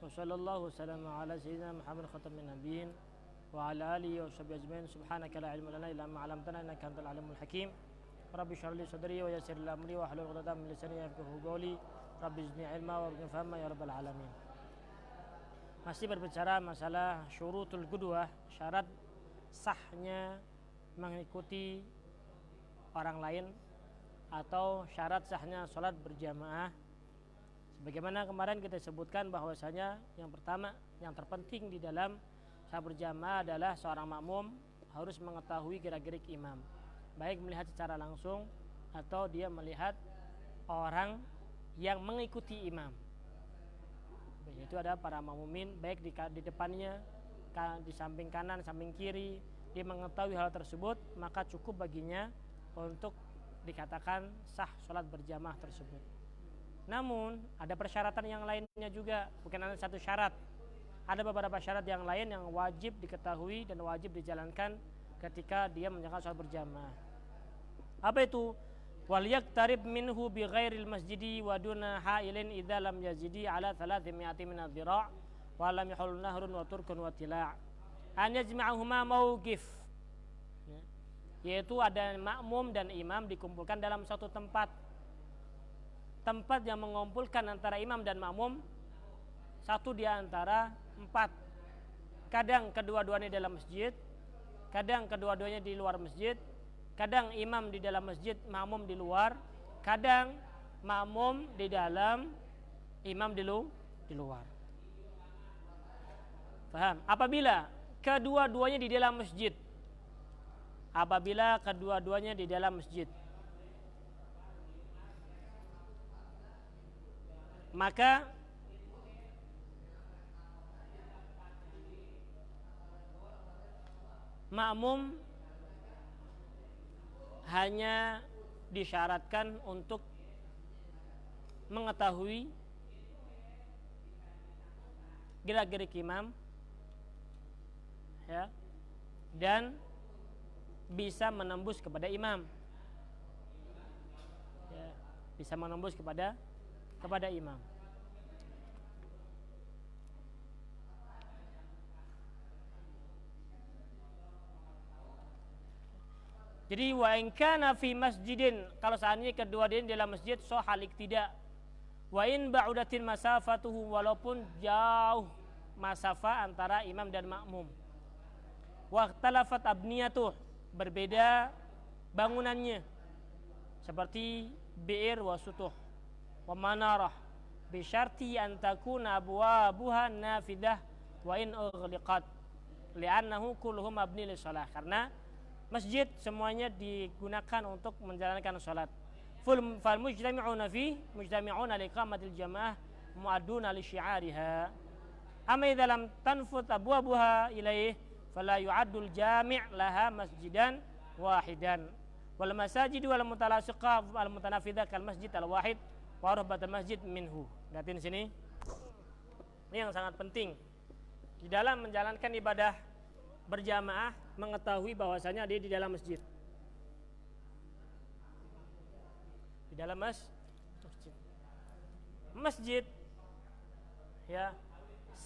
Wa sallallahu wasallam ala sayyidina Muhammad khatamin nabiyyin wa ala alihi wa sahbihi ajmain. Subhanaka la ilma lana illa ma 'allamtana innaka antal alimul hakim. Rabbi shrah li sadri wa yassir li amri wa hlul 'uqdatam min lisani yafqahu qawli. Rabbi zidni ilma wa warzuqni fahma ya rabbal alamin. Masih berbicara masalah syurutul qudwah, syarat sahnya mengikuti orang lain atau syarat sahnya sholat berjamaah. Sebagaimana kemarin kita sebutkan bahwasanya yang pertama, yang terpenting di dalam sholat berjamaah adalah seorang makmum harus mengetahui gerak-gerik imam, baik melihat secara langsung atau dia melihat orang yang mengikuti imam. Yaitu ada para makmumin baik di depannya, di samping kanan, samping kiri. Dia mengetahui hal tersebut, maka cukup baginya untuk dikatakan sah sholat berjamaah tersebut. Namun ada persyaratan yang lainnya juga, bukan hanya satu syarat. Ada beberapa syarat yang lain yang wajib diketahui dan wajib dijalankan ketika dia menjalankan sholat berjamaah. Apa itu? Wal yaktarib minhu bi ghairil masjidi wa duna ha'ilin idza lam yazidi ala 300 min adh-dhira' wa lam yahul nahrun wa turkun wa tila'. An yajma'uhuma mauqif, yaitu ada makmum dan imam dikumpulkan dalam satu tempat yang mengumpulkan antara imam dan makmum satu di antara empat. Kadang kedua-duanya dalam masjid, kadang kedua-duanya di luar masjid, kadang imam di dalam masjid, makmum di luar, kadang makmum di dalam, imam di luar. Paham? Apabila kedua-duanya di dalam masjid, maka makmum hanya disyaratkan untuk mengetahui gerak-gerik imam, ya, dan bisa menembus kepada imam, ya, bisa menembus kepada imam. Jadi wa in kana fi masjidin, kalau seandainya kedua dia dalam masjid, sahal iktida. Wa in ba'udatin masafatuhu, walaupun jauh masafa antara imam dan makmum. Wa ikhtalafat abniyatuh, berbeda bangunannya, seperti bi'ir wa sutuh wa manarah, bi syarti an takuna abwabuha nafidah wa in ughliqat li'annahu kulluhum mabni lis shalah, karena masjid semuanya digunakan untuk menjalankan salat. Fal mujtami'una fi mujtami'una liqamatil jamaah mu'adduna li syi'ariha. Amma idza lam tanfut abwabuha ilaih fala yu'addul jami' laha masjidan wahidan. Wal masajid wal mutalasiqah al mutanafidah kal masjid al wahid wa rahbatul masjid minhu. Lihat di sini. Ini yang sangat penting di dalam menjalankan ibadah berjamaah, mengetahui bahwasanya dia di dalam masjid. Di dalam masjid, ya,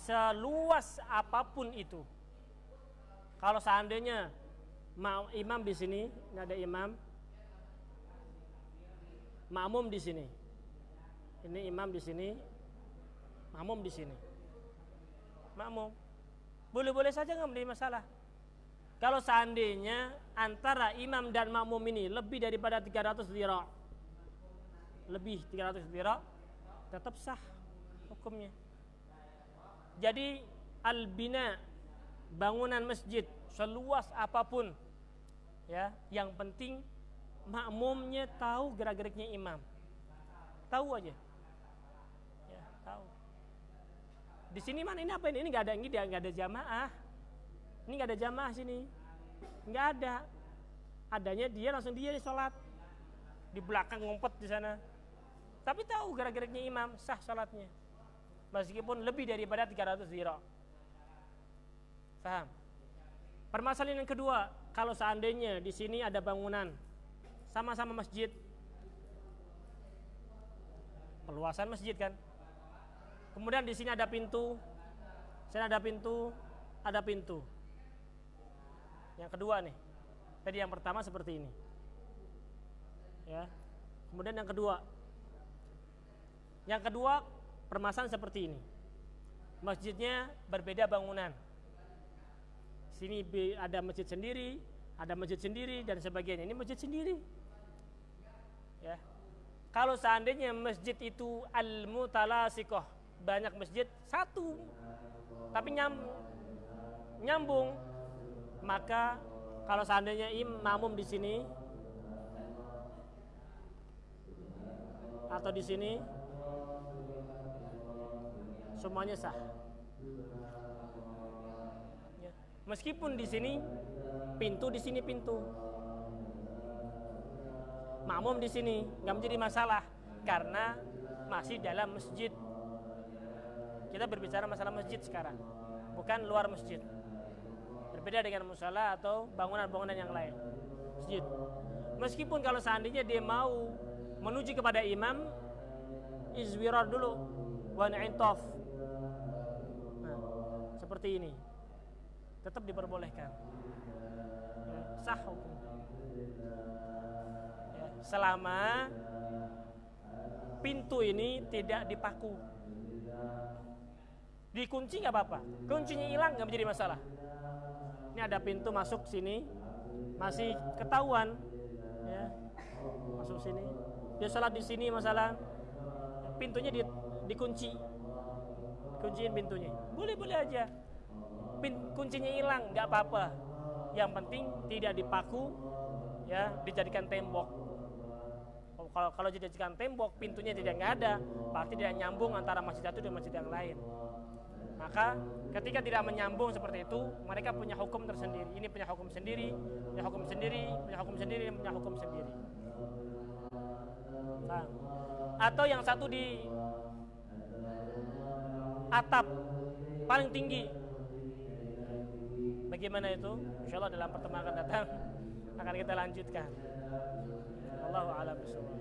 seluas apapun itu. Kalau seandainya imam di sini, ini ada imam, makmum di sini. Ini imam di sini, makmum di sini. Makmum boleh-boleh saja, nggak menjadi masalah. Kalau seandainya antara imam dan makmum ini lebih daripada 300 dhira', lebih 300 dhira', tetap sah hukumnya. Jadi al-bina, bangunan masjid seluas apapun, ya, yang penting makmumnya tahu gerak-geriknya imam, tahu aja, ya, tahu. Di sini mana ini apa ini? Ini nggak ada jamaah. Ini nggak ada jamaah sini, nggak ada. Adanya dia langsung dia sholat di belakang, ngumpet di sana. Tapi tahu gerak-geriknya imam, sah sholatnya, meskipun lebih daripada 300 dhira'. Paham? Permasalahan yang kedua, kalau seandainya di sini ada bangunan, sama-sama masjid, perluasan masjid kan, Kemudian di sini ada pintu, sini ada pintu, ada pintu. Yang kedua nih, tadi yang pertama seperti ini, ya. Kemudian yang kedua permasalahan seperti ini. Masjidnya berbeda bangunan. Sini ada masjid sendiri, dan sebagainya. Ini masjid sendiri, ya. Kalau seandainya masjid itu al-mutalasiqah, banyak masjid satu, tapi nyambung, maka kalau seandainya makmum di sini atau di sini, semuanya sah. Ya. Meskipun di sini pintu, di sini pintu, makmum di sini nggak menjadi masalah karena masih dalam masjid. Kita berbicara masalah masjid sekarang, bukan luar masjid. Berbeda dengan musala atau bangunan-bangunan yang lain. Masjid. Meskipun kalau seandainya dia mau menuju kepada imam, izwirar dulu, wan'intof. Nah, seperti ini, tetap diperbolehkan. Ya, sah hukum. Ya, selama pintu ini tidak dipaku. Dikunci nggak apa-apa, kuncinya hilang nggak menjadi masalah. Ini ada pintu masuk sini, masih ketahuan, ya, masuk sini. Dia salat di sini masalah, pintunya dikunci, kunciin pintunya. Boleh aja, kuncinya hilang nggak apa-apa. Yang penting tidak dipaku, ya, dijadikan tembok. Kalau dijadikan tembok, pintunya nggak ada, berarti tidak nyambung antara masjid satu dan masjid yang lain. Maka ketika tidak menyambung seperti itu, mereka punya hukum tersendiri. Ini punya hukum sendiri, punya hukum sendiri, punya hukum sendiri, punya hukum sendiri. Nah, atau yang satu di atap paling tinggi. Bagaimana itu? Insyaallah dalam pertemuan akan datang akan kita lanjutkan. Wallahu a'lam bishawab.